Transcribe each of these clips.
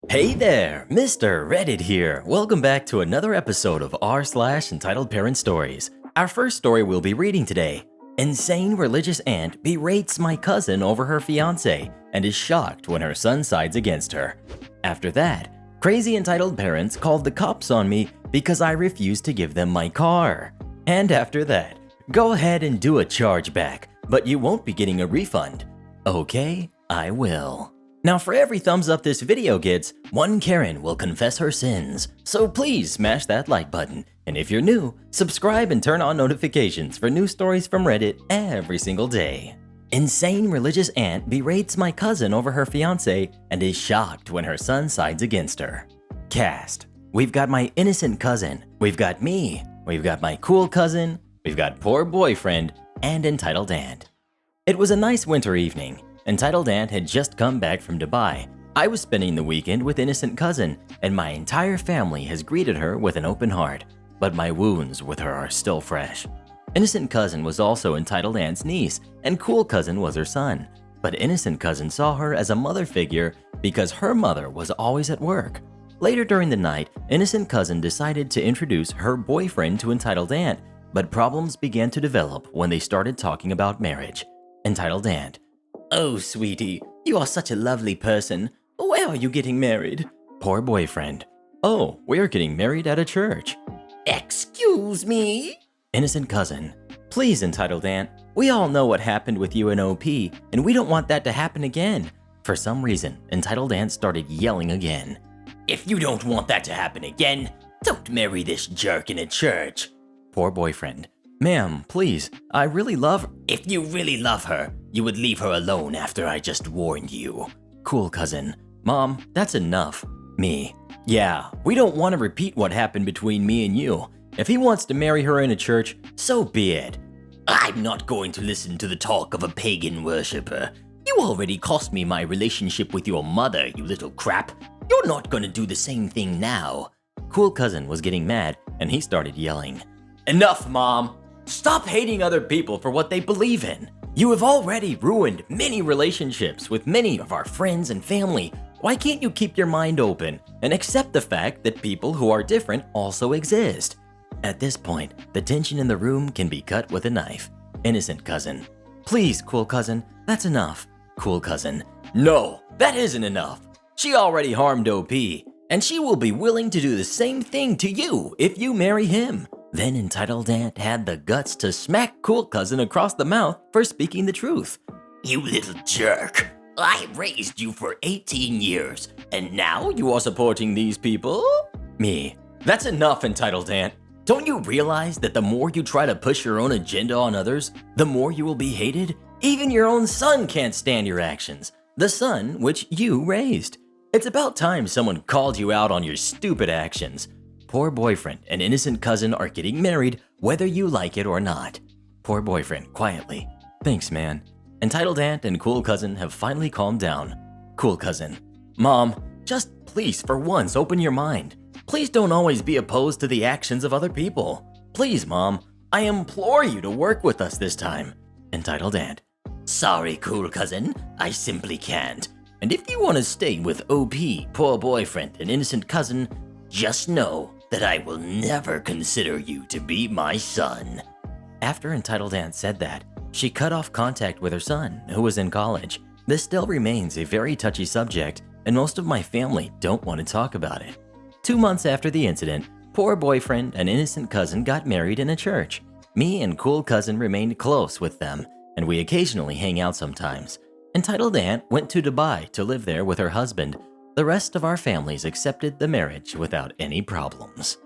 Hey there, Mr. Reddit here. Welcome back to another episode of r/Entitled Parent Stories. Our first story we'll be reading today. Insane religious aunt berates my cousin over her fiancé and is shocked when her son sides against her. After that, crazy entitled parents called the cops on me because I refused to give them my car. And after that, go ahead and do a chargeback, but you won't be getting a refund. Okay, I will. Now for every thumbs up this video gets, one Karen will confess her sins. So please smash that like button. And if you're new, subscribe and turn on notifications for new stories from Reddit every single day. Insane religious aunt berates my cousin over her fiancé and is shocked when her son sides against her. Cast. We've got my innocent cousin, we've got me, we've got my cool cousin, we've got poor boyfriend, and entitled aunt. It was a nice winter evening. Entitled aunt had just come back from Dubai. I was spending the weekend with innocent cousin, and my entire family has greeted her with an open heart, but my wounds with her are still fresh. Innocent cousin was also entitled aunt's niece, and cool cousin was her son. But innocent cousin saw her as a mother figure because her mother was always at work. Later during the night, innocent cousin decided to introduce her boyfriend to entitled aunt, but problems began to develop when they started talking about marriage. Entitled aunt. Oh, sweetie, you are such a lovely person. Where are you getting married? Poor boyfriend. Oh, we are getting married at a church. Excuse me? Innocent cousin. Please, entitled aunt, we all know what happened with you and OP, and we don't want that to happen again. For some reason, entitled aunt started yelling again. If you don't want that to happen again, don't marry this jerk in a church. Poor boyfriend. Ma'am, please, I really love her. If you really love her, you would leave her alone after I just warned you. Cool cousin. Mom, that's enough. Me. Yeah, we don't want to repeat what happened between me and you. If he wants to marry her in a church, so be it. I'm not going to listen to the talk of a pagan worshiper. You already cost me my relationship with your mother, you little crap. You're not going to do the same thing now. Cool cousin was getting mad, and he started yelling. Enough, Mom. Stop hating other people for what they believe in. You have already ruined many relationships with many of our friends and family. Why can't you keep your mind open and accept the fact that people who are different also exist? At this point, the tension in the room can be cut with a knife. Innocent cousin. Please, cool cousin, that's enough. Cool cousin. No, that isn't enough. She already harmed OP, and she will be willing to do the same thing to you if you marry him. Then entitled aunt had the guts to smack cool cousin across the mouth for speaking the truth. You little jerk. I raised you for 18 years, and now you are supporting these people? Me. That's enough, entitled aunt. Don't you realize that the more you try to push your own agenda on others, the more you will be hated? Even your own son can't stand your actions. The son which you raised. It's about time someone called you out on your stupid actions. Poor boyfriend and innocent cousin are getting married whether you like it or not. Poor boyfriend, quietly. Thanks, man. Entitled aunt and cool cousin have finally calmed down. Cool cousin. Mom, just please for once open your mind. Please don't always be opposed to the actions of other people. Please, Mom, I implore you to work with us this time. Entitled aunt. Sorry, cool cousin, I simply can't. And if you want to stay with OP, poor boyfriend, and innocent cousin, just know that I will never consider you to be my son. After entitled aunt said that, she cut off contact with her son, who was in college. This still remains a very touchy subject, and most of my family don't want to talk about it. 2 months after the incident, poor boyfriend and innocent cousin got married in a church. Me and cool cousin remained close with them, and we occasionally hang out sometimes. Entitled aunt went to Dubai to live there with her husband. The rest of our families accepted the marriage without any problems.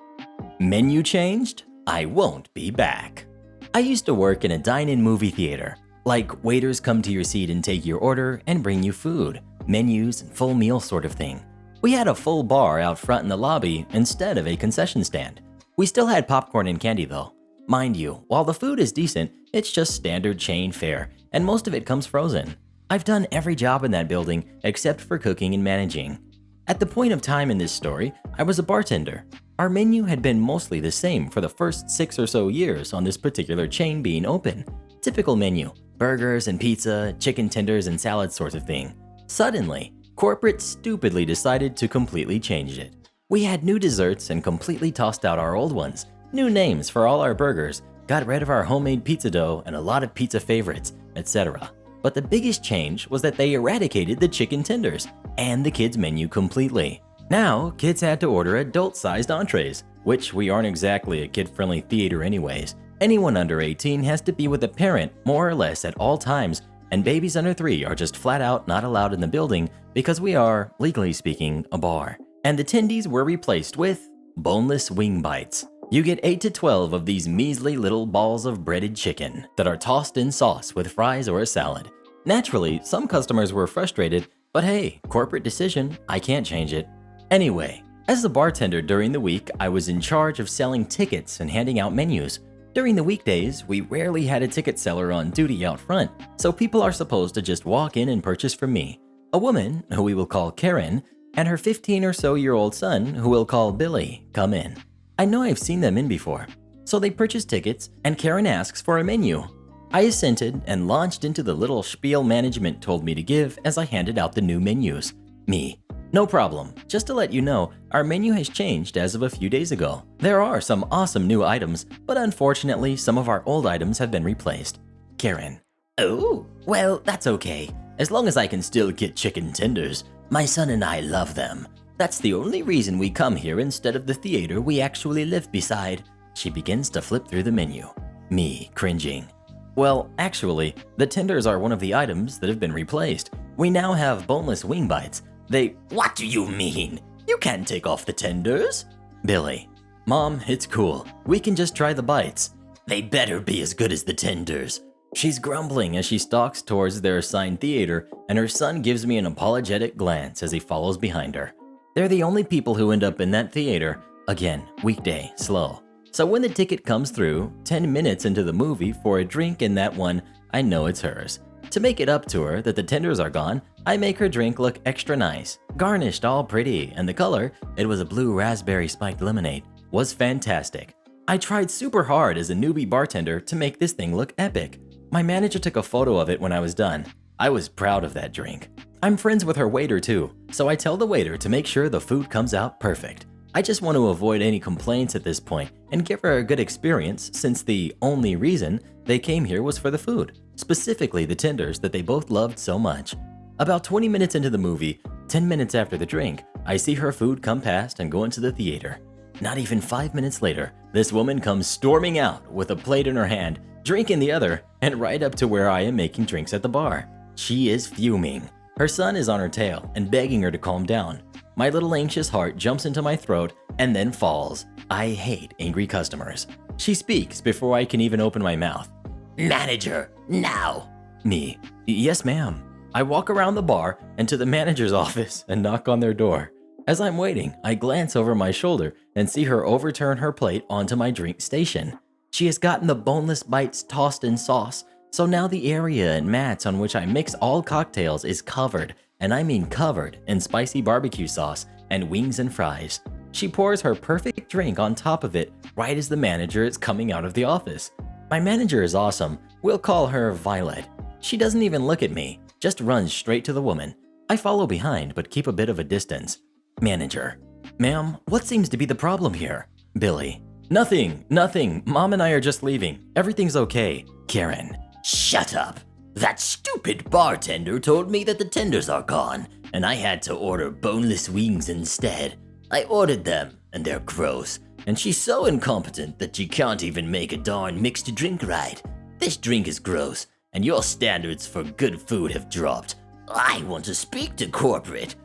Menu changed? I won't be back. I used to work in a dine-in movie theater. Like, waiters come to your seat and take your order and bring you food, menus, and full meal sort of thing. We had a full bar out front in the lobby instead of a concession stand. We still had popcorn and candy though. Mind you, while the food is decent, it's just standard chain fare, and most of it comes frozen. I've done every job in that building except for cooking and managing. At the point of time in this story, I was a bartender. Our menu had been mostly the same for the first 6 or so years on this particular chain being open. Typical menu, burgers and pizza, chicken tenders and salad sort of thing. Suddenly, corporate stupidly decided to completely change it. We had new desserts and completely tossed out our old ones, new names for all our burgers, got rid of our homemade pizza dough and a lot of pizza favorites, etc. But the biggest change was that they eradicated the chicken tenders and the kids' menu completely. Now, kids had to order adult-sized entrees, which we aren't exactly a kid-friendly theater anyways. Anyone under 18 has to be with a parent more or less at all times, and babies under 3 are just flat out not allowed in the building because we are, legally speaking, a bar. And the tendies were replaced with boneless wing bites. You get 8 to 12 of these measly little balls of breaded chicken that are tossed in sauce with fries or a salad. Naturally, some customers were frustrated, but hey, corporate decision, I can't change it. Anyway, as a bartender during the week, I was in charge of selling tickets and handing out menus. During the weekdays, we rarely had a ticket seller on duty out front, so people are supposed to just walk in and purchase from me. A woman, who we will call Karen, and her 15 or so year old son, who we'll call Billy, come in. I know I've seen them in before. So they purchase tickets, and Karen asks for a menu. I assented and launched into the little spiel management told me to give as I handed out the new menus. Me. No problem. Just to let you know, our menu has changed as of a few days ago. There are some awesome new items, but unfortunately some of our old items have been replaced. Karen. Oh, well, that's okay. As long as I can still get chicken tenders. My son and I love them. That's the only reason we come here instead of the theater we actually live beside. She begins to flip through the menu. Me, cringing. Well, actually, the tenders are one of the items that have been replaced. We now have boneless wing bites. What do you mean? You can't take off the tenders? Billy. Mom, it's cool. We can just try the bites. They better be as good as the tenders. She's grumbling as she stalks towards their assigned theater, and her son gives me an apologetic glance as he follows behind her. They're the only people who end up in that theater. Again, weekday, slow. So when the ticket comes through, 10 minutes into the movie for a drink in that one, I know it's hers. To make it up to her that the tenders are gone, I make her drink look extra nice, garnished all pretty, and the color, it was a blue raspberry spiked lemonade, was fantastic. I tried super hard as a newbie bartender to make this thing look epic. My manager took a photo of it when I was done. I was proud of that drink. I'm friends with her waiter too, so I tell the waiter to make sure the food comes out perfect. I just want to avoid any complaints at this point and give her a good experience since the only reason they came here was for the food, specifically the tenders that they both loved so much. About 20 minutes into the movie, 10 minutes after the drink, I see her food come past and go into the theater. Not even 5 minutes later, this woman comes storming out with a plate in her hand, drink in the other, and right up to where I am making drinks at the bar. She is fuming. Her son is on her tail and begging her to calm down. My little anxious heart jumps into my throat and then falls. I hate angry customers. She speaks before I can even open my mouth. Manager, now! Me. Yes, ma'am. I walk around the bar and to the manager's office and knock on their door. As I'm waiting, I glance over my shoulder and see her overturn her plate onto my drink station. She has gotten the boneless bites tossed in sauce, so now the area and mats on which I mix all cocktails is covered, and I mean covered, in spicy barbecue sauce and wings and fries. She pours her perfect drink on top of it right as the manager is coming out of the office. My manager is awesome. We'll call her Violet. She doesn't even look at me, just runs straight to the woman. I follow behind but keep a bit of a distance. Manager. Ma'am, what seems to be the problem here? Billy. Nothing. Mom and I are just leaving. Everything's okay. Karen. Shut up. That stupid bartender told me that the tenders are gone, and I had to order boneless wings instead. I ordered them, and they're gross, and she's so incompetent that she can't even make a darn mixed drink right. This drink is gross, and your standards for good food have dropped. I want to speak to corporate.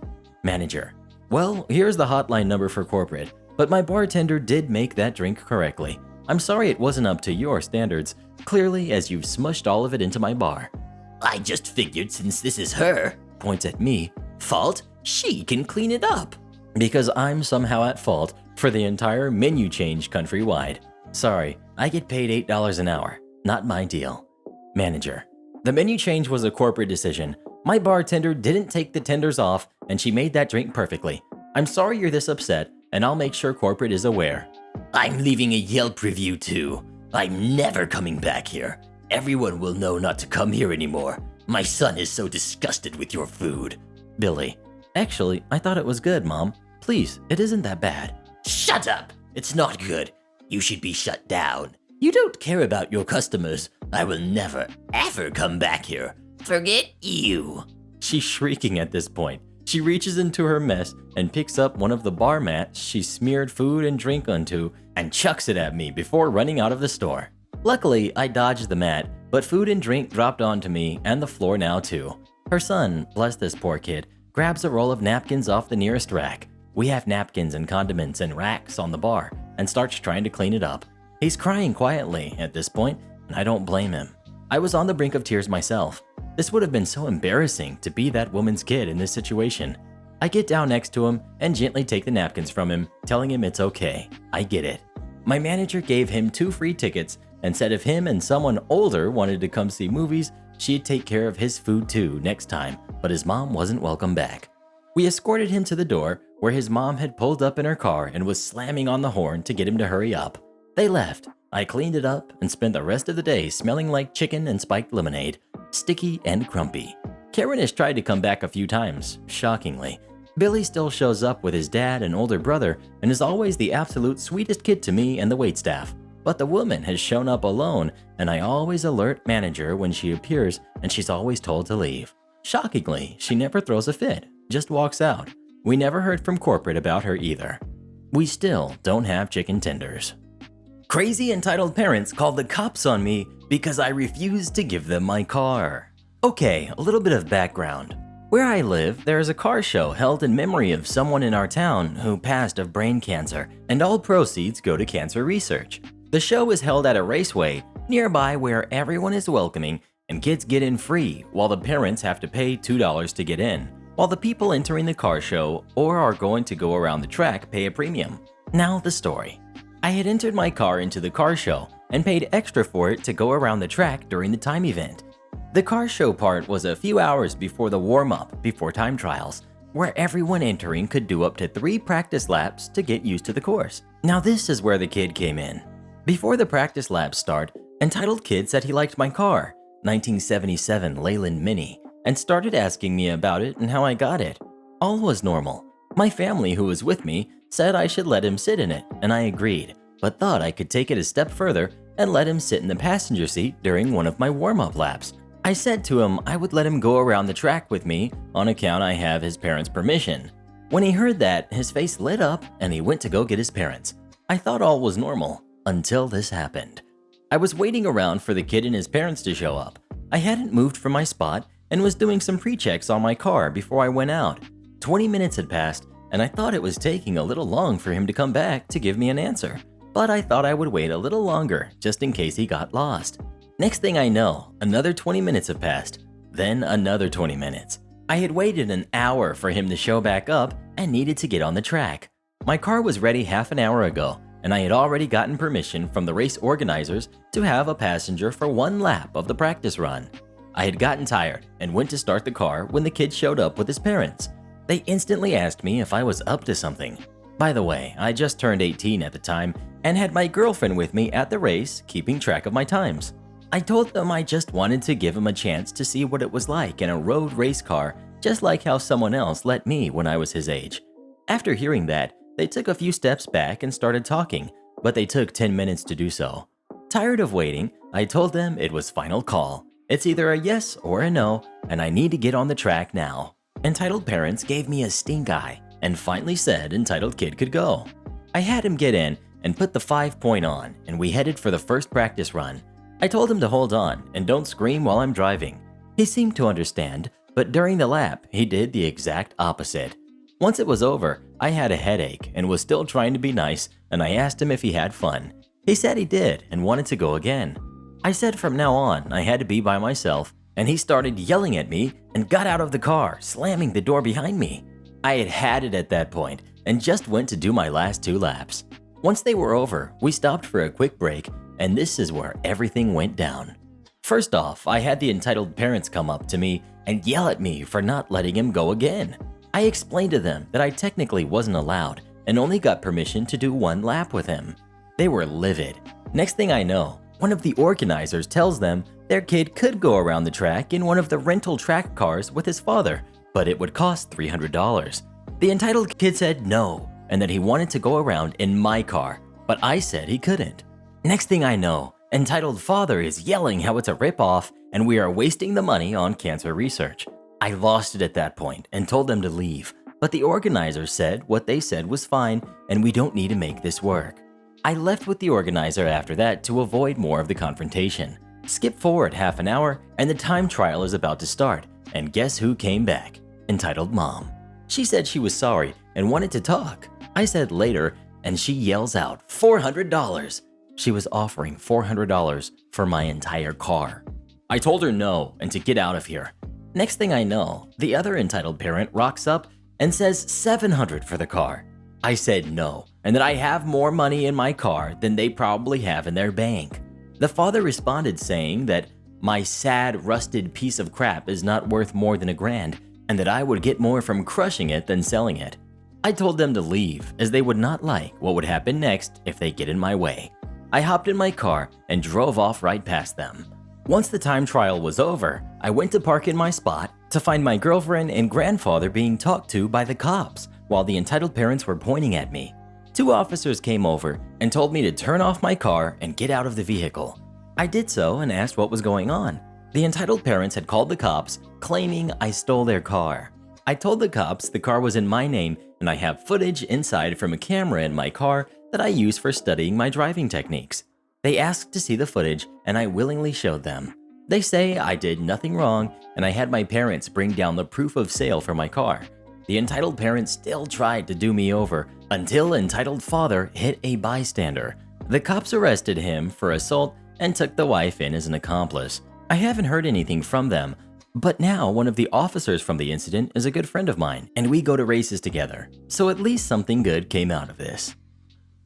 Manager. Well, here's the hotline number for corporate, but my bartender did make that drink correctly. I'm sorry it wasn't up to your standards, clearly as you've smushed all of it into my bar. I just figured since this is her, points at me, fault, she can clean it up. Because I'm somehow at fault for the entire menu change countrywide. Sorry, I get paid $8 an hour, not my deal. Manager. The menu change was a corporate decision. My bartender didn't take the tenders off and she made that drink perfectly. I'm sorry you're this upset and I'll make sure corporate is aware. I'm leaving a Yelp review too. I'm never coming back here. Everyone will know not to come here anymore. My son is so disgusted with your food. Billy. Actually, I thought it was good, Mom. Please, it isn't that bad. Shut up! It's not good. You should be shut down. You don't care about your customers. I will never, ever come back here. Forget you. She's shrieking at this point. She reaches into her mess and picks up one of the bar mats she smeared food and drink onto and chucks it at me before running out of the store. Luckily, I dodged the mat, but food and drink dropped onto me and the floor now too. Her son, bless this poor kid, grabs a roll of napkins off the nearest rack. We have napkins and condiments and racks on the bar and starts trying to clean it up. He's crying quietly at this point, and I don't blame him. I was on the brink of tears myself. This would have been so embarrassing to be that woman's kid in this situation. I get down next to him and gently take the napkins from him, telling him it's okay. I get it. My manager gave him 2 free tickets and said if him and someone older wanted to come see movies, she'd take care of his food too next time, but his mom wasn't welcome back. We escorted him to the door where his mom had pulled up in her car and was slamming on the horn to get him to hurry up. They left. I cleaned it up and spent the rest of the day smelling like chicken and spiked lemonade, sticky and crumpy. Karen has tried to come back a few times, shockingly. Billy still shows up with his dad and older brother and is always the absolute sweetest kid to me and the waitstaff. But the woman has shown up alone and I always alert manager when she appears and she's always told to leave. Shockingly, she never throws a fit, just walks out. We never heard from corporate about her either. We still don't have chicken tenders. Crazy entitled parents called the cops on me because I refused to give them my car. Okay, a little bit of background. Where I live, there is a car show held in memory of someone in our town who passed of brain cancer, and all proceeds go to cancer research. The show is held at a raceway nearby where everyone is welcoming and kids get in free while the parents have to pay $2 to get in, while the people entering the car show or are going to go around the track pay a premium. Now the story. I had entered my car into the car show and paid extra for it to go around the track during the time event. The car show part was a few hours before the warm-up before time trials, where everyone entering could do up to 3 practice laps to get used to the course. Now this is where the kid came in. Before the practice laps start, entitled kid said he liked my car, 1977 Leyland Mini, and started asking me about it and how I got it. All was normal. My family who was with me said I should let him sit in it, and I agreed, but thought I could take it a step further and let him sit in the passenger seat during one of my warm-up laps. I said to him I would let him go around the track with me on account I have his parents' permission. When he heard that, his face lit up and he went to go get his parents. I thought all was normal until this happened. I was waiting around for the kid and his parents to show up. I hadn't moved from my spot and was doing some pre-checks on my car before I went out. 20 minutes had passed and I thought it was taking a little long for him to come back to give me an answer. But I thought I would wait a little longer just in case he got lost. Next thing I know, another 20 minutes have passed, then another 20 minutes. I had waited an hour for him to show back up and needed to get on the track. My car was ready half an hour ago, and I had already gotten permission from the race organizers to have a passenger for 1 lap of the practice run. I had gotten tired and went to start the car when the kid showed up with his parents. They instantly asked me if I was up to something. By the way, I just turned 18 at the time and had my girlfriend with me at the race keeping track of my times. I told them I just wanted to give him a chance to see what it was like in a road race car, just like how someone else let me when I was his age. After hearing that, they took a few steps back and started talking, but they took 10 minutes to do so. Tired of waiting, I told them it was final call. It's either a yes or a no, and I need to get on the track now. Entitled parents gave me a stink eye and finally said entitled kid could go. I had him get in and put the 5-point on, and we headed for the first practice run. I told him to hold on and don't scream while I'm driving. He seemed to understand, but during the lap, he did the exact opposite. Once it was over, I had a headache and was still trying to be nice, and I asked him if he had fun. He said he did and wanted to go again. I said from now on I had to be by myself, and he started yelling at me and got out of the car, slamming the door behind me. I had had it at that point and just went to do my last 2 laps. Once they were over, we stopped for a quick break, and this is where everything went down. First off, I had the entitled parents come up to me and yell at me for not letting him go again. I explained to them that I technically wasn't allowed and only got permission to do 1 lap with him. They were livid. Next thing I know, one of the organizers tells them their kid could go around the track in one of the rental track cars with his father, but it would cost $300. The entitled kid said no, and that he wanted to go around in my car, but I said he couldn't. Next thing I know, entitled father is yelling how it's a ripoff and we are wasting the money on cancer research. I lost it at that point and told them to leave, but the organizer said what they said was fine and we don't need to make this work. I left with the organizer after that to avoid more of the confrontation. Skip forward half an hour and the time trial is about to start, and guess who came back? Entitled mom. She said she was sorry and wanted to talk. I said later, and she yells out, $400. She was offering $400 for my entire car. I told her no and to get out of here. Next thing I know, the other entitled parent rocks up and says $700 for the car. I said no, and that I have more money in my car than they probably have in their bank. The father responded saying that my sad, rusted piece of crap is not worth more than $1,000 and that I would get more from crushing it than selling it. I told them to leave as they would not like what would happen next if they get in my way. I hopped in my car and drove off right past them. Once the time trial was over, I went to park in my spot to find my girlfriend and grandfather being talked to by the cops while the entitled parents were pointing at me. 2 officers came over and told me to turn off my car and get out of the vehicle. I did so and asked what was going on. The entitled parents had called the cops, claiming I stole their car. I told the cops the car was in my name and I have footage inside from a camera in my car that I use for studying my driving techniques. They asked to see the footage and I willingly showed them. They say I did nothing wrong and I had my parents bring down the proof of sale for my car. The entitled parents still tried to do me over until entitled father hit a bystander. The cops arrested him for assault and took the wife in as an accomplice. I haven't heard anything from them, but now one of the officers from the incident is a good friend of mine and we go to races together. So at least something good came out of this.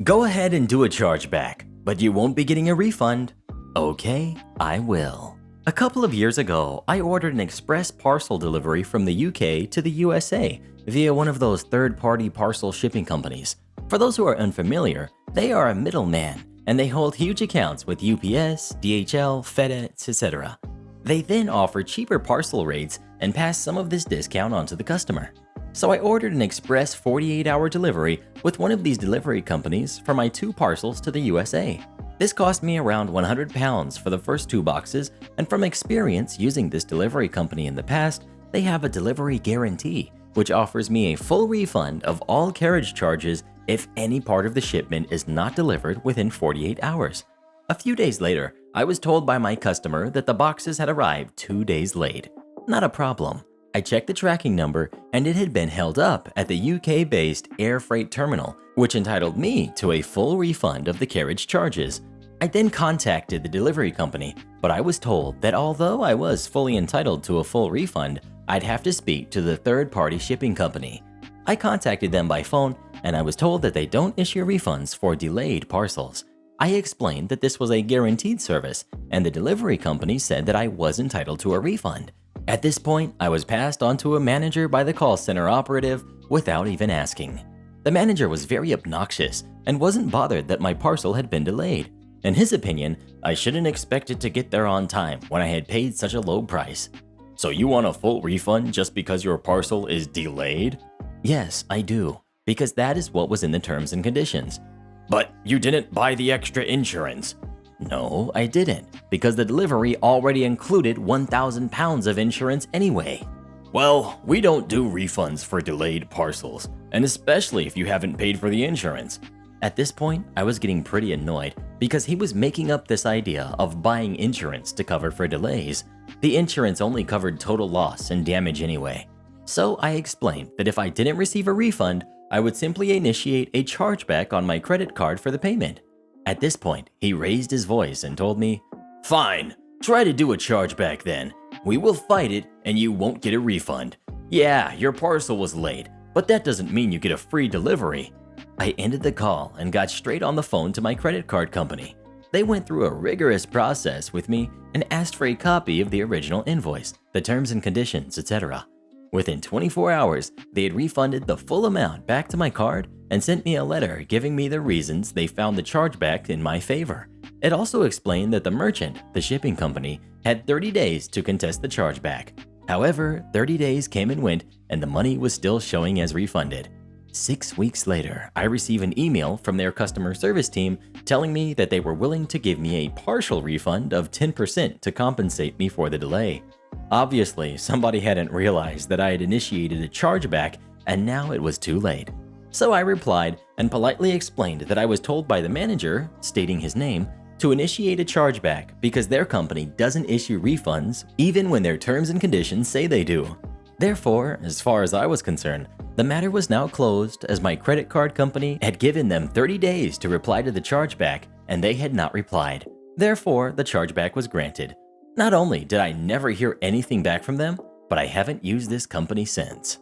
Go ahead and do a chargeback, but you won't be getting a refund. Okay, I will. A couple of years ago, I ordered an express parcel delivery from the UK to the USA via one of those third-party parcel shipping companies. For those who are unfamiliar, they are a middleman and they hold huge accounts with UPS, DHL, FedEx, etc. They then offer cheaper parcel rates and pass some of this discount on to the customer. So I ordered an express 48-hour delivery with one of these delivery companies for my 2 parcels to the USA. This cost me around £100 for the first 2 boxes, and from experience using this delivery company in the past, they have a delivery guarantee, which offers me a full refund of all carriage charges if any part of the shipment is not delivered within 48 hours. A few days later, I was told by my customer that the boxes had arrived 2 days late. Not a problem. I checked the tracking number and it had been held up at the UK-based air freight terminal, which entitled me to a full refund of the carriage charges. I then contacted the delivery company, but I was told that although I was fully entitled to a full refund, I'd have to speak to the third-party shipping company. I contacted them by phone and I was told that they don't issue refunds for delayed parcels. I explained that this was a guaranteed service and the delivery company said that I was entitled to a refund. At this point, I was passed on to a manager by the call center operative without even asking. The manager was very obnoxious and wasn't bothered that my parcel had been delayed. In his opinion, I shouldn't expect it to get there on time when I had paid such a low price. So you want a full refund just because your parcel is delayed? Yes, I do, because that is what was in the terms and conditions. But you didn't buy the extra insurance. No, I didn't, because the delivery already included 1,000 pounds of insurance anyway. Well, we don't do refunds for delayed parcels, and especially if you haven't paid for the insurance. At this point, I was getting pretty annoyed because he was making up this idea of buying insurance to cover for delays. The insurance only covered total loss and damage anyway. So I explained that if I didn't receive a refund, I would simply initiate a chargeback on my credit card for the payment. At this point, he raised his voice and told me, "Fine, try to do a chargeback then. We will fight it and you won't get a refund. Yeah, your parcel was late, but that doesn't mean you get a free delivery." I ended the call and got straight on the phone to my credit card company. They went through a rigorous process with me and asked for a copy of the original invoice, the terms and conditions, etc. Within 24 hours, they had refunded the full amount back to my card and sent me a letter giving me the reasons they found the chargeback in my favor. It also explained that the merchant, the shipping company, had 30 days to contest the chargeback. However, 30 days came and went, and the money was still showing as refunded. 6 weeks later, I receive an email from their customer service team telling me that they were willing to give me a partial refund of 10% to compensate me for the delay. Obviously, somebody hadn't realized that I had initiated a chargeback, and now it was too late. So I replied and politely explained that I was told by the manager, stating his name, to initiate a chargeback because their company doesn't issue refunds even when their terms and conditions say they do. Therefore, as far as I was concerned, the matter was now closed as my credit card company had given them 30 days to reply to the chargeback and they had not replied. Therefore, the chargeback was granted. Not only did I never hear anything back from them, but I haven't used this company since.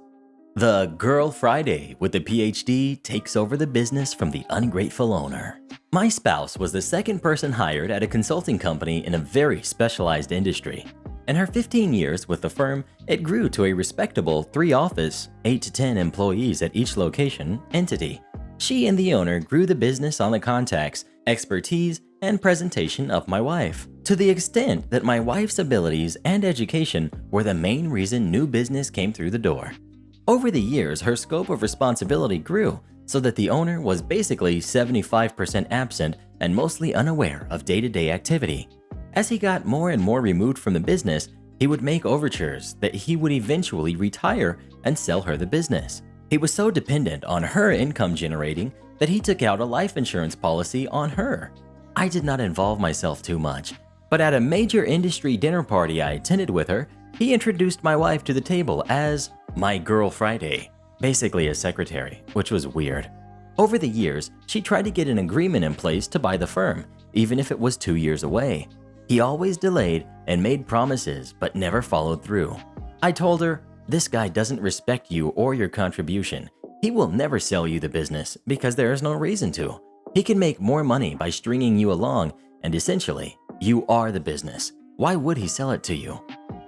The Girl Friday with the PhD takes over the business from the ungrateful owner. My spouse was the second person hired at a consulting company in a very specialized industry. In her 15 years with the firm, it grew to a respectable 3-office, 8 to 10 employees at each location entity. She and the owner grew the business on the contacts, expertise, and presentation of my wife, to the extent that my wife's abilities and education were the main reason new business came through the door. Over the years, her scope of responsibility grew so that the owner was basically 75% absent and mostly unaware of day-to-day activity. As he got more and more removed from the business, he would make overtures that he would eventually retire and sell her the business. He was so dependent on her income generating that he took out a life insurance policy on her. I did not involve myself too much, but at a major industry dinner party I attended with her, he introduced my wife to the table as my Girl Friday, basically a secretary, which was weird. Over the years, she tried to get an agreement in place to buy the firm, even if it was 2 years away. He always delayed and made promises but never followed through. I told her, "This guy doesn't respect you or your contribution. He will never sell you the business because there is no reason to. He can make more money by stringing you along, and essentially, you are the business. Why would he sell it to you?"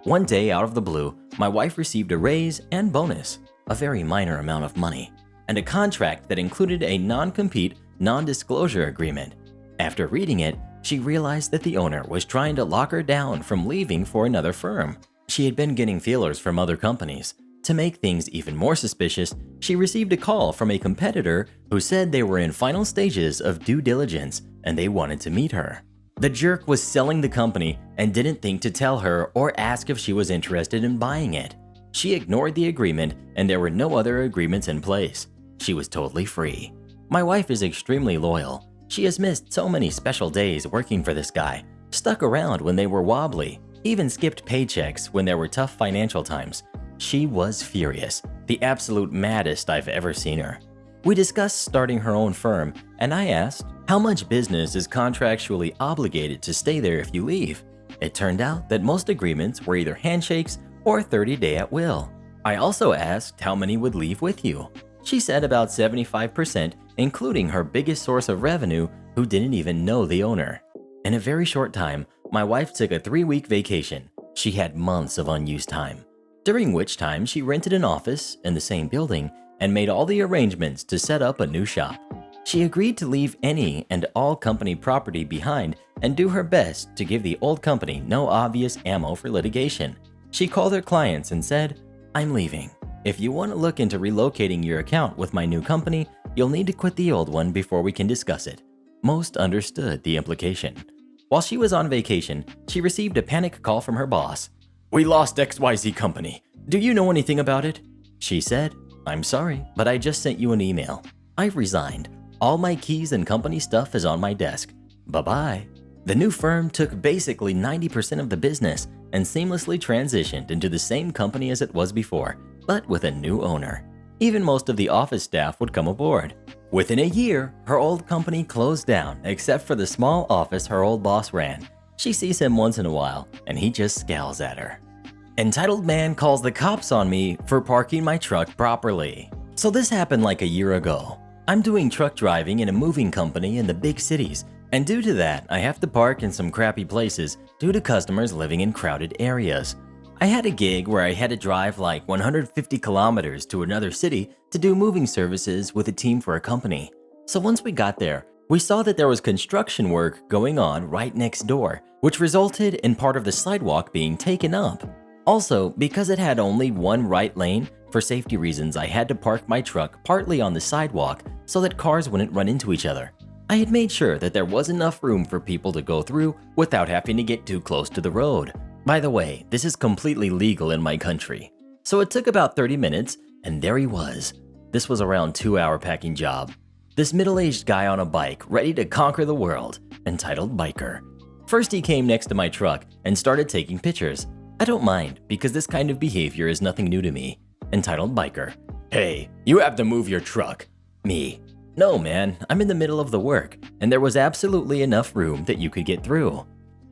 One day, out of the blue, my wife received a raise and bonus, a very minor amount of money, and a contract that included a non-compete, non-disclosure agreement. After reading it, she realized that the owner was trying to lock her down from leaving for another firm. She had been getting feelers from other companies. To make things even more suspicious, she received a call from a competitor who said they were in final stages of due diligence and they wanted to meet her. The jerk was selling the company and didn't think to tell her or ask if she was interested in buying it. She ignored the agreement and there were no other agreements in place. She was totally free. My wife is extremely loyal. She has missed so many special days working for this guy, stuck around when they were wobbly, even skipped paychecks when there were tough financial times. She was furious, the absolute maddest I've ever seen her. We discussed starting her own firm, and I asked, how much business is contractually obligated to stay there if you leave? It turned out that most agreements were either handshakes or 30-day at will. I also asked how many would leave with you. She said about 75%, including her biggest source of revenue, who didn't even know the owner. In a very short time, my wife took a 3-week vacation. She had months of unused time, during which time she rented an office in the same building and made all the arrangements to set up a new shop. She agreed to leave any and all company property behind and do her best to give the old company no obvious ammo for litigation. She called her clients and said, "I'm leaving. If you want to look into relocating your account with my new company, you'll need to quit the old one before we can discuss it." Most understood the implication. While she was on vacation, she received a panic call from her boss. "We lost XYZ company. Do you know anything about it?" She said, "I'm sorry, but I just sent you an email. I've resigned. All my keys and company stuff is on my desk. Bye-bye." The new firm took basically 90% of the business and seamlessly transitioned into the same company as it was before, but with a new owner. Even most of the office staff would come aboard. Within a year, her old company closed down except for the small office her old boss ran. She sees him once in a while, and he just scowls at her. Entitled man calls the cops on me for parking my truck properly. So this happened like a year ago. I'm doing truck driving in a moving company in the big cities, and due to that, I have to park in some crappy places due to customers living in crowded areas. I had a gig where I had to drive like 150 kilometers to another city to do moving services with a team for a company. So once we got there, we saw that there was construction work going on right next door, which resulted in part of the sidewalk being taken up. Also, because it had only one right lane, for safety reasons I had to park my truck partly on the sidewalk so that cars wouldn't run into each other. I had made sure that there was enough room for people to go through without having to get too close to the road. By the way, this is completely legal in my country. So it took about 30 minutes, and there he was. This was around 2-hour packing job. This middle-aged guy on a bike ready to conquer the world, entitled Biker. First he came next to my truck and started taking pictures. I don't mind because this kind of behavior is nothing new to me. Entitled Biker. Hey, you have to move your truck. Me. No man, I'm in the middle of the work and there was absolutely enough room that you could get through.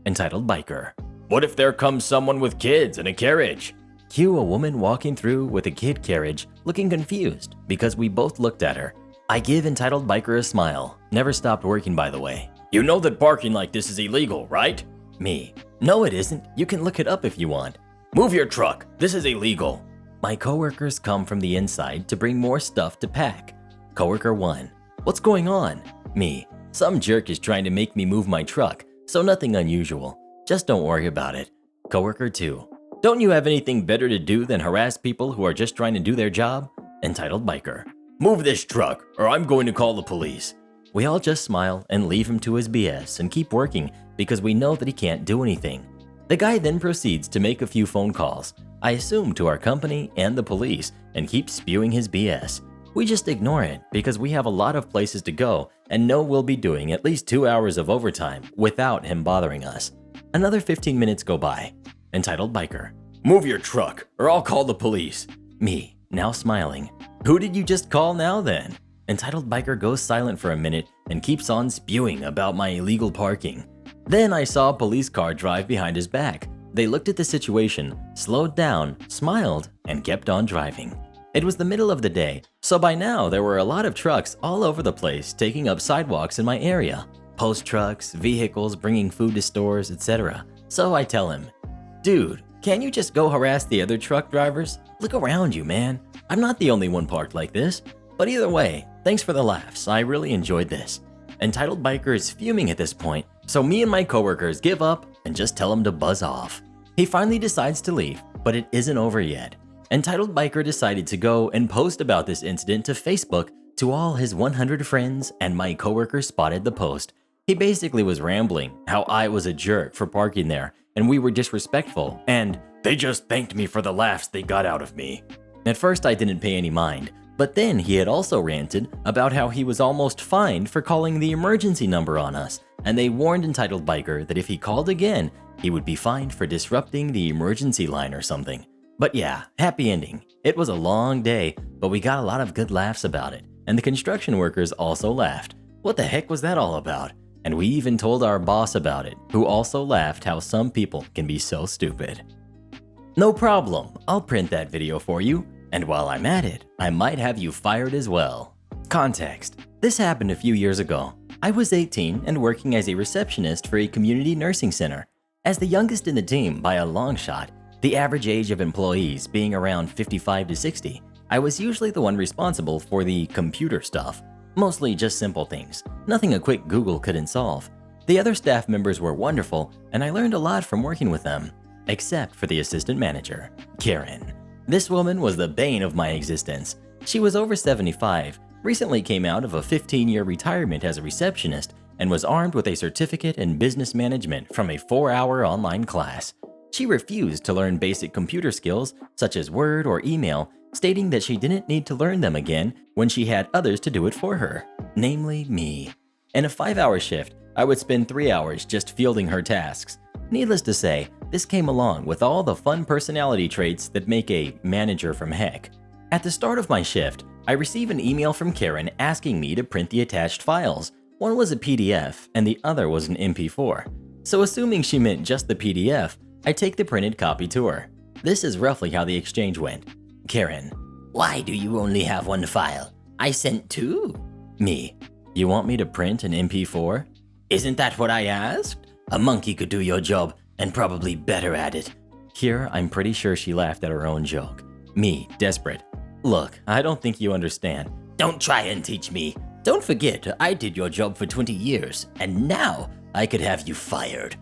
Entitled Biker. What if there comes someone with kids in a carriage? Cue a woman walking through with a kid carriage looking confused because we both looked at her. I give Entitled Biker a smile. Never stopped working, by the way. You know that parking like this is illegal, right? Me. No, it isn't. You can look it up if you want. Move your truck. This is illegal. My coworkers come from the inside to bring more stuff to pack. Coworker 1. What's going on? Me. Some jerk is trying to make me move my truck, so nothing unusual. Just don't worry about it. Coworker 2. Don't you have anything better to do than harass people who are just trying to do their job? Entitled Biker. Move this truck, or I'm going to call the police. We all just smile and leave him to his BS and keep working because we know that he can't do anything. The guy then proceeds to make a few phone calls, I assume to our company and the police, and keeps spewing his BS. We just ignore it because we have a lot of places to go and know we'll be doing at least 2 hours of overtime without him bothering us. Another 15 minutes go by. Entitled Biker. Move your truck, or I'll call the police. Me, now smiling. Who did you just call now then? Entitled Biker goes silent for a minute and keeps on spewing about my illegal parking. Then I saw a police car drive behind his back. They looked at the situation, slowed down, smiled, and kept on driving. It was the middle of the day, so by now there were a lot of trucks all over the place taking up sidewalks in my area. Post trucks, vehicles bringing food to stores, etc. So I tell him, dude, can't you just go harass the other truck drivers? Look around you, man. I'm not the only one parked like this. But either way, thanks for the laughs. I really enjoyed this. Entitled Biker is fuming at this point, so me and my coworkers give up and just tell him to buzz off. He finally decides to leave, but it isn't over yet. Entitled Biker decided to go and post about this incident to Facebook to all his 100 friends, and my coworker spotted the post. He basically was rambling how I was a jerk for parking there and we were disrespectful, and they just thanked me for the laughs they got out of me. At first I didn't pay any mind, but then he had also ranted about how he was almost fined for calling the emergency number on us, and they warned Entitled Biker that if he called again, he would be fined for disrupting the emergency line or something. But yeah, happy ending. It was a long day, but we got a lot of good laughs about it, and the construction workers also laughed. What the heck was that all about? And we even told our boss about it, who also laughed how some people can be so stupid. No problem, I'll print that video for you, and while I'm at it, I might have you fired as well. Context. This happened a few years ago. I was 18 and working as a receptionist for a community nursing center. As the youngest in the team by a long shot, the average age of employees being around 55 to 60, I was usually the one responsible for the computer stuff. Mostly just simple things, nothing a quick Google couldn't solve. The other staff members were wonderful, and I learned a lot from working with them. Except for the assistant manager, Karen. This woman was the bane of my existence. She was over 75, recently came out of a 15-year retirement as a receptionist, and was armed with a certificate in business management from a 4-hour online class. She refused to learn basic computer skills such as Word or email, stating that she didn't need to learn them again when she had others to do it for her, namely me. In a 5-hour shift, I would spend 3 hours just fielding her tasks. Needless to say, this came along with all the fun personality traits that make a manager from heck. At the start of my shift, I receive an email from Karen asking me to print the attached files. One was a PDF and the other was an MP4. So assuming she meant just the PDF, I take the printed copy to her. This is roughly how the exchange went. Karen. Why do you only have one file? I sent 2. Me. You want me to print an MP4? Isn't that what I asked? A monkey could do your job and probably better at it. Here, I'm pretty sure she laughed at her own joke. Me, desperate. Look, I don't think you understand. Don't try and teach me. Don't forget, I did your job for 20 years, and now I could have you fired.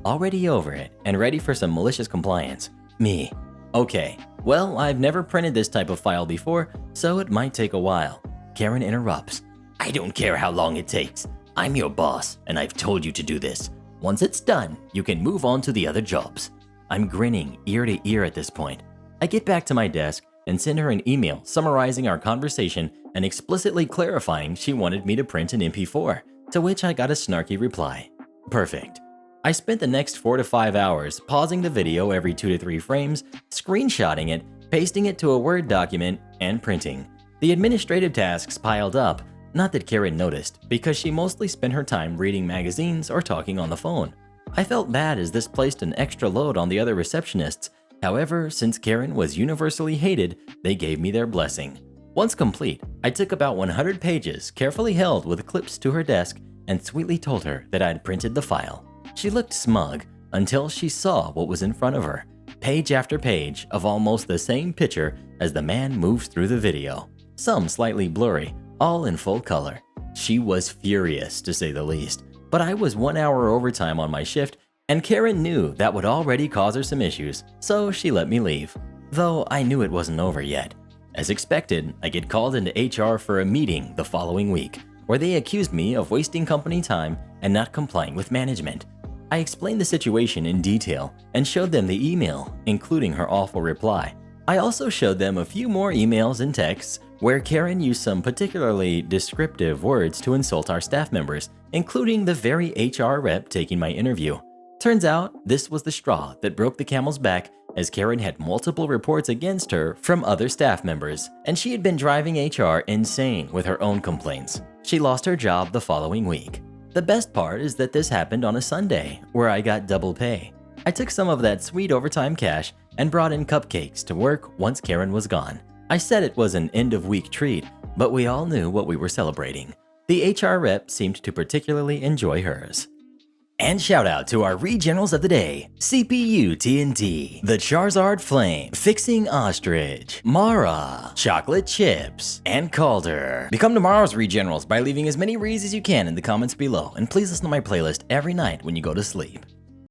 Already over it and ready for some malicious compliance. Me. Okay, well, I've never printed this type of file before, so it might take a while. Karen interrupts. I don't care how long it takes. I'm your boss, and I've told you to do this. Once it's done, you can move on to the other jobs. I'm grinning ear to ear at this point. I get back to my desk and send her an email summarizing our conversation and explicitly clarifying she wanted me to print an MP4, to which I got a snarky reply. Perfect. I spent the next 4 to 5 hours pausing the video every 2 to 3 frames, screenshotting it, pasting it to a Word document, and printing. The administrative tasks piled up, not that Karen noticed, because she mostly spent her time reading magazines or talking on the phone. I felt bad as this placed an extra load on the other receptionists. However, since Karen was universally hated, they gave me their blessing. Once complete, I took about 100 pages, carefully held with clips to her desk, and sweetly told her that I'd printed the file. She looked smug until she saw what was in front of her. Page after page of almost the same picture as the man moves through the video. Some slightly blurry, all in full color. She was furious, to say the least. But I was 1 hour overtime on my shift, and Karen knew that would already cause her some issues, so she let me leave. Though I knew it wasn't over yet. As expected, I get called into HR for a meeting the following week, where they accused me of wasting company time and not complying with management. I explained the situation in detail and showed them the email, including her awful reply. I also showed them a few more emails and texts where Karen used some particularly descriptive words to insult our staff members, including the very HR rep taking my interview. Turns out, this was the straw that broke the camel's back, as Karen had multiple reports against her from other staff members, and she had been driving HR insane with her own complaints. She lost her job the following week. The best part is that this happened on a Sunday, where I got double pay. I took some of that sweet overtime cash and brought in cupcakes to work once Karen was gone. I said it was an end-of-week treat, but we all knew what we were celebrating. The HR rep seemed to particularly enjoy hers. And shout out to our regenerals of the day: CPU TNT, the Charizard Flame, Fixing Ostrich, Mara, Chocolate Chips, and Calder. Become tomorrow's regenerals by leaving as many reads as you can in the comments below, and please listen to my playlist every night when you go to sleep.